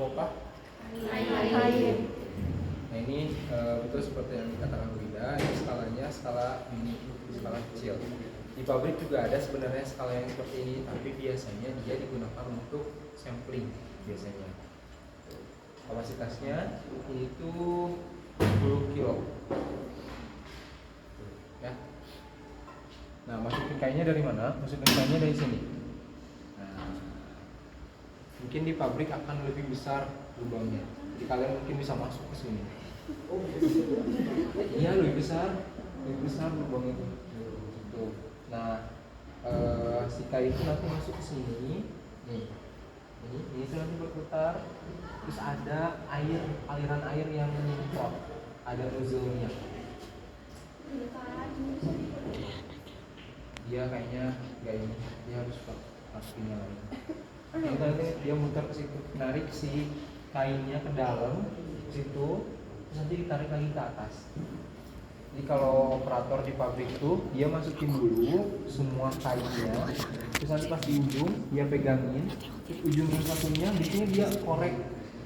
volume apa? Air. Nah ini betul seperti yang dikatakan Wida, ini skalanya skala mini, skala kecil. Di pabrik juga ada sebenarnya skala yang seperti ini, tapi biasanya dia digunakan untuk sampling biasanya. Kapasitasnya itu 10 kilo. Ya. Nah, masukin kainnya dari mana? Masukin kainnya dari sini. Nah, mungkin di pabrik akan lebih besar lubangnya. Jadi kalian mungkin bisa masuk ke sini. Iya, lebih besar lubang itu. Tuh. Nah, si kain itu nanti masuk ke sini. Nih. Ini tuh nanti berputar. Terus ada aliran air yang menyemprot. Ada nozzle-nya. Dia kayaknya nggak ini, dia harus masukin yang lain. Nanti dia muter ke situ, narik si kainnya ke dalam ke situ, terus nanti ditarik lagi ke atas. Jadi kalau operator di pabrik itu dia masukin dulu semua kainnya, terus nanti pas di ujung dia pegangin, terus ujung yang satunya biasanya dia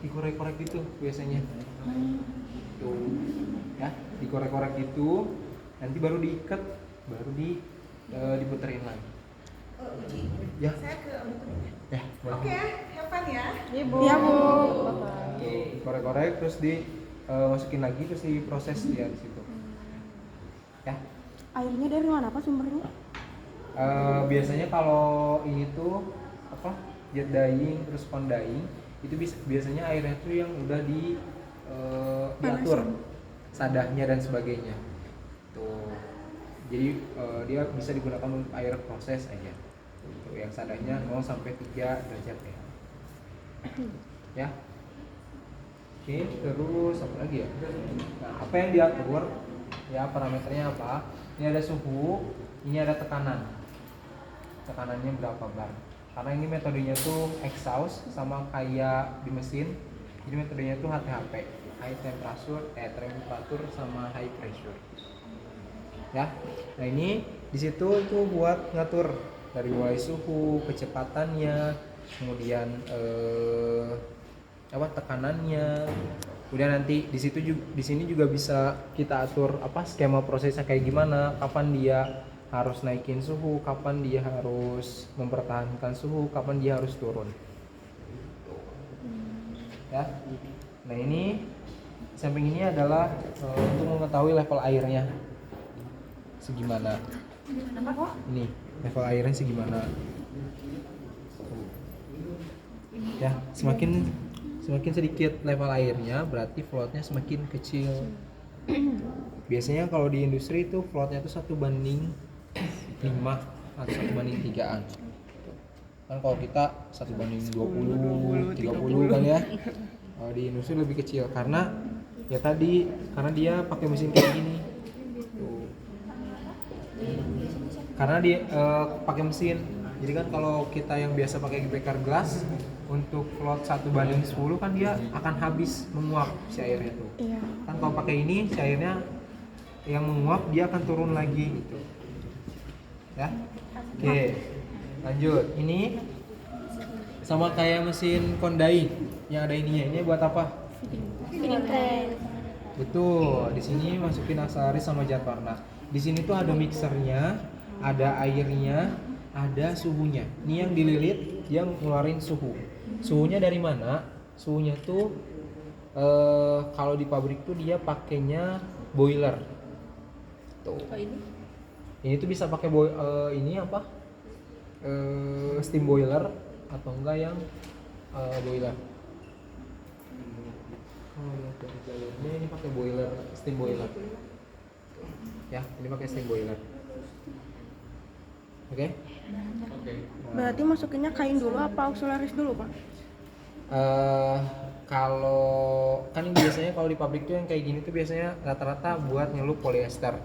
dikorek-korek gitu biasanya. Tuh, ya dikorek-korek gitu, nanti baru diikat, baru diputerin lagi. Ya. Saya ke Ya. Oke, have fun ya. Ibu. Iya, Bu. Oke, korek-korek terus masukin lagi terus diproses dia di situ. Ya. Airnya dari mana Pak sumbernya? Biasanya kalau ini tuh apa? Jet dyeing terus pond dyeing itu biasanya airnya tuh yang udah diatur sadahnya dan sebagainya. Tuh. Jadi dia bisa digunakan untuk air proses aja. Tuh, yang sadahnya 0 sampai 3 derajat ya. Ya. Oke, terus apa lagi ya? Nah, apa yang diatur? Ya, parameternya apa? Ini ada suhu, ini ada tekanan. Tekanannya berapa bar? Karena ini metodenya tuh exhaust sama kayak di mesin. Jadi metodenya tuh HTHP, temperatur sama high pressure. Ya. Nah, ini di situ itu buat ngatur dari mulai suhu, kecepatannya, kemudian tekanannya. Kemudian nanti di sini juga bisa kita atur skema prosesnya kayak gimana, kapan dia harus naikin suhu, kapan dia harus mempertahankan suhu, kapan dia harus turun. Ya. Nah, ini samping ini adalah untuk mengetahui level airnya segimana. Ini level airnya segimana. Ya, semakin sedikit level airnya berarti floatnya semakin kecil. Biasanya kalau di industri itu floatnya itu 1:5 atau 1:3-an. Kan kalau kita 1:20, 30 kan ya. Kalau di industri lebih kecil karena dia pakai mesin kayak gini. Tuh. Karena dia pakai mesin. Jadi kan kalau kita yang biasa pakai beker glass untuk float 1:10 kan dia akan habis menguap si airnya tuh. Iya. Kan kalau pakai ini si airnya yang menguap dia akan turun lagi gitu. Ya. Oke. Lanjut. Ini sama kayak mesin Kondai yang ada ininya. Ini buat apa? Feeding tank. Betul. Di sini masukin aksesaris sama jet warna. Di sini tuh ada mixernya, ada airnya, ada suhunya. Ini yang dililit dia ngeluarin suhu. Suhunya dari mana? Suhunya tuh kalau di pabrik tuh dia pakainya boiler. Tuh. Oh, ini? Ini tuh bisa pakai steam boiler atau enggak yang boiler. Dari jalurnya ini pakai boiler, steam boiler. Ya, ini pakai steam boiler. Oke? Berarti masukinnya kain dulu apa auxiliaris dulu Pak? Kalau kan biasanya kalau di pabrik tuh yang kayak gini tuh biasanya rata-rata buat nyelup polyester.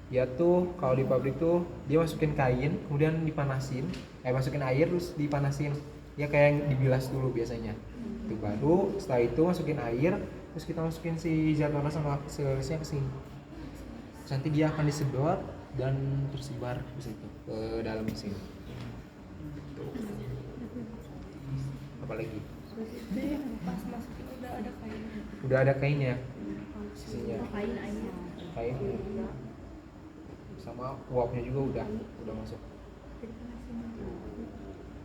Dia tuh kalau di pabrik tuh dia masukin kain, kemudian dipanasin, masukin air terus dipanasin. Ya kayak yang dibilas dulu biasanya. Itu baru setelah itu masukin air, terus kita masukin si zat warna sama aksesarisnya ke sini. Terus nanti dia akan disedot dan tersebar ke situ ke dalam mesin. Tuh. Apa lagi? Pas masukin udah ada kain. Udah ada kainnya. Sisinya. Kain aja. Kain. Sama uapnya juga udah masuk.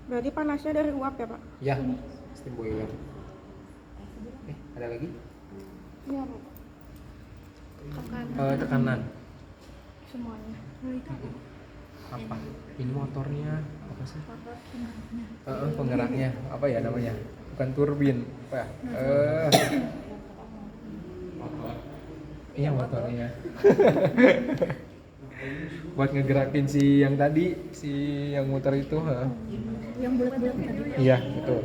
Berarti panasnya dari uap ya, Pak? Ya, steam boiler. Ada lagi? Iya, Pak. Tekanan. Semuanya. Apa? Ini motornya apa sih? Penggeraknya apa ya namanya? Bukan turbin, apa ya? Iya motornya. Buat ngegerakin si yang tadi, si yang muter itu. Yang bulat-bulat tadi. Iya betul.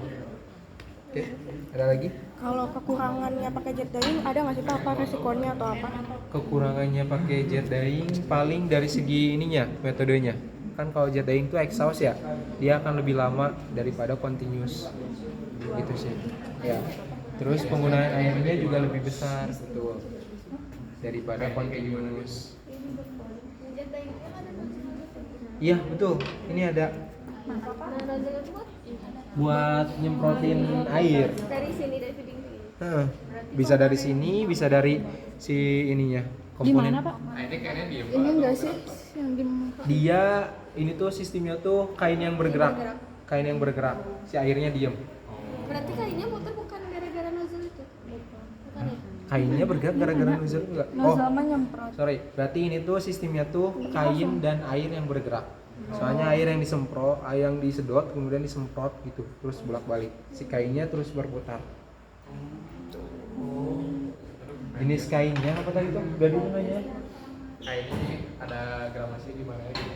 Oke, ada lagi? Kalau kekurangannya pakai jet dyeing ada nggak sih Pak? Apa resikonya atau apa? Kekurangannya pakai jet dyeing paling dari segi ininya, metodenya. Kan kalau jet dyeing itu exhaust ya, dia akan lebih lama daripada continuous. Gitu sih. Ya. Terus penggunaan airnya juga lebih besar, betul. Daripada continuous. Iya, betul. Ini ada buat nyemprotin air. Dari sini dari feeding sini. Bisa dari sini, bisa dari si ininya. Komponen. Gimana Pak? Ini enggak sih yang di Dia ini tuh sistemnya tuh kain yang bergerak. Kain yang bergerak. Si airnya diem. Berarti kainnya muter bukan gara-gara nozzle itu. Bukan ya? Kainnya bergerak gara-gara nozzle enggak? nozzle nyemprot. Sorry. Berarti ini tuh sistemnya tuh kain dan air yang bergerak. Soalnya air yang disemprot, air yang disedot kemudian disemprot gitu, terus bolak-balik. Si kainnya terus berputar. Jenis kainnya apa tadi tuh? Udah dulu nanya. Kainnya ada gramasi di mana gitu.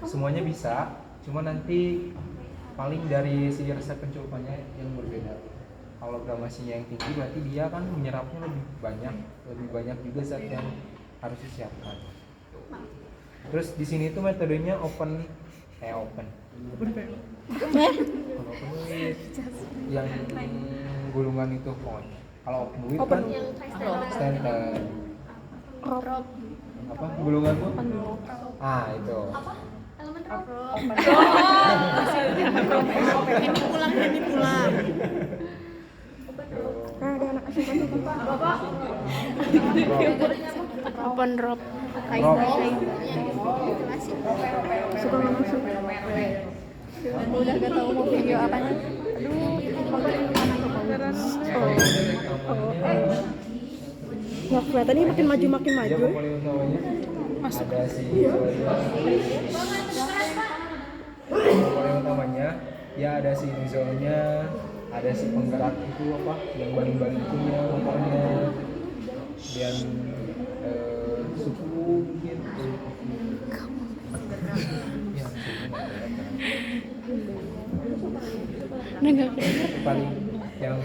Semuanya bisa, cuma nanti paling dari si resep penculupannya yang berbeda. Kalau gramasinya yang tinggi berarti dia kan menyerapnya lebih banyak juga zat yang harus disiapkan. Terus di sini tuh metodenya open. Yang gulungan itu pokoknya. Kalau open wheel kan standar. Apa gulungan tuh? Itu. Elemen drop. Ini pulang. Nah, ada anak asuhan tuh Pak. Open drop. Suka nggak masuk. Udah gak tahu mau video apa nih. Nggak kelihatan ini makin maju. Masuk. Ada si komponen utamanya ya, ada si nozzle-nya, ada si penggerak itu apa yang baling-baling itunya motornya, dan suku gitu. Paling yang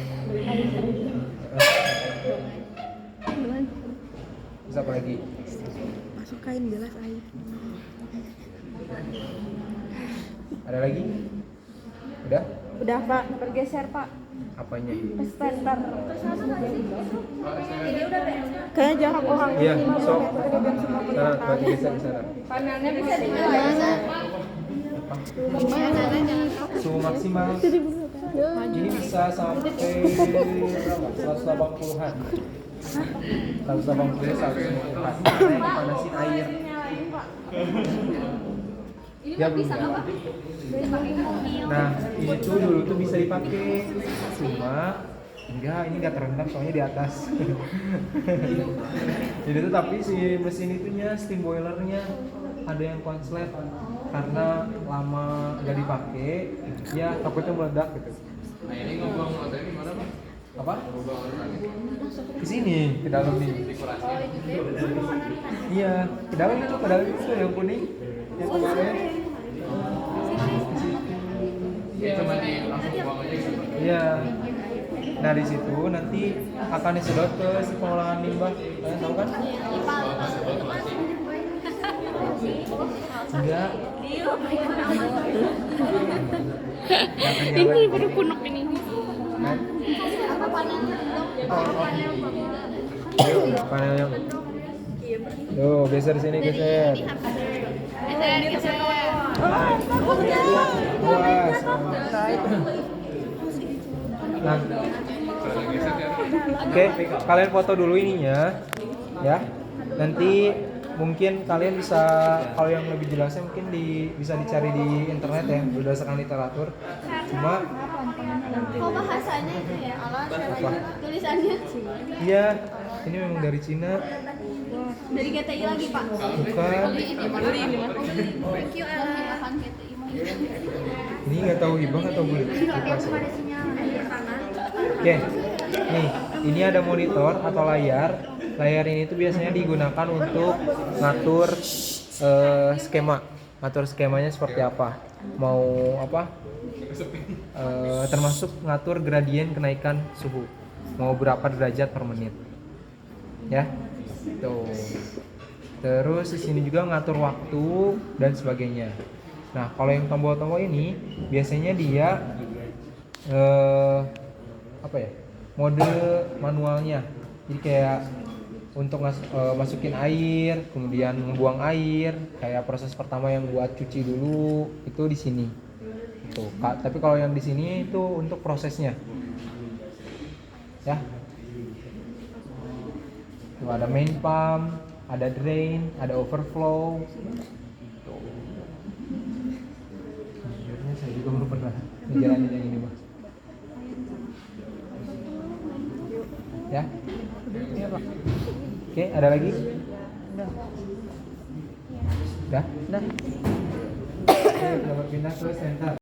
bisa apa lagi? Masuk kain jelas air. Ada lagi? Udah? Udah Pak, bergeser Pak. Apanya? Standar. Ini udah beres. Kayaknya jarak orang Iya, 50 sok. meter biar semua Sana, kelihatan. berarti geser ke sana. Panelnya bisa dinyalain. Suhu maksimal ini bisa sampai berapa? 180-an. 180 150-an. Karena dipanasin air. Ini Ya, mah bisa belum. apa? Dipakai mobil. Nah, ini tuh dulu tuh bisa dipakai. Cuma ini enggak terendam soalnya di atas. Jadi tuh tapi si mesin itunya, steam boilernya ada yang konslet karena lama nggak dipakai, ya takutnya meledak gitu. Nah ini ngomong tadi gimana Pak? Apa? Ke sini, ke dalam nih. Iya, ke dalam itu yang kuning, yang kemarin. Cuma di langsung buang aja gitu. Iya. Nah di situ nanti akan disedot ke si pengolahan limbah. Kalian tahu kan? Enggak. Ini baru punuk ini. Apa panelnya? Panel yang tuh geser sini geser. Puas. Nah, oke, kalian foto dulu ininya, ya. Nanti mungkin kalian bisa, kalau yang lebih jelasnya mungkin bisa dicari di internet ya, berdasarkan literatur. Cuma Oh bahasanya itu ya, tulisannya iya, ini memang dari Cina, dari GTI lagi pak. bukan. Thank you Ella. Apaan GTI mah? Ini nggak tahu hibah atau boleh. Oke, nih ini ada monitor atau layar. Layar ini tuh biasanya digunakan untuk ngatur skema. Ngatur skemanya seperti apa? Mau apa? Termasuk ngatur gradien kenaikan suhu. Mau berapa derajat per menit? Ya, tuh. Terus di sini juga ngatur waktu dan sebagainya. Nah, kalau yang tombol-tombol ini biasanya dia apa ya? Mode manualnya. Jadi kayak untuk masukin air, kemudian membuang air, kayak proses pertama yang buat cuci dulu itu di sini. Tuh, tapi kalau yang di sini itu untuk prosesnya. Ya. Tuh ada main pump, ada drain, ada overflow. Tuh. Jujurnya saya juga belum pernah ngejalanin yang ini, Mas. Ya. Iya, Pak. Oke, ada lagi? Udah. Udah. Oke, selamat pindah ke center.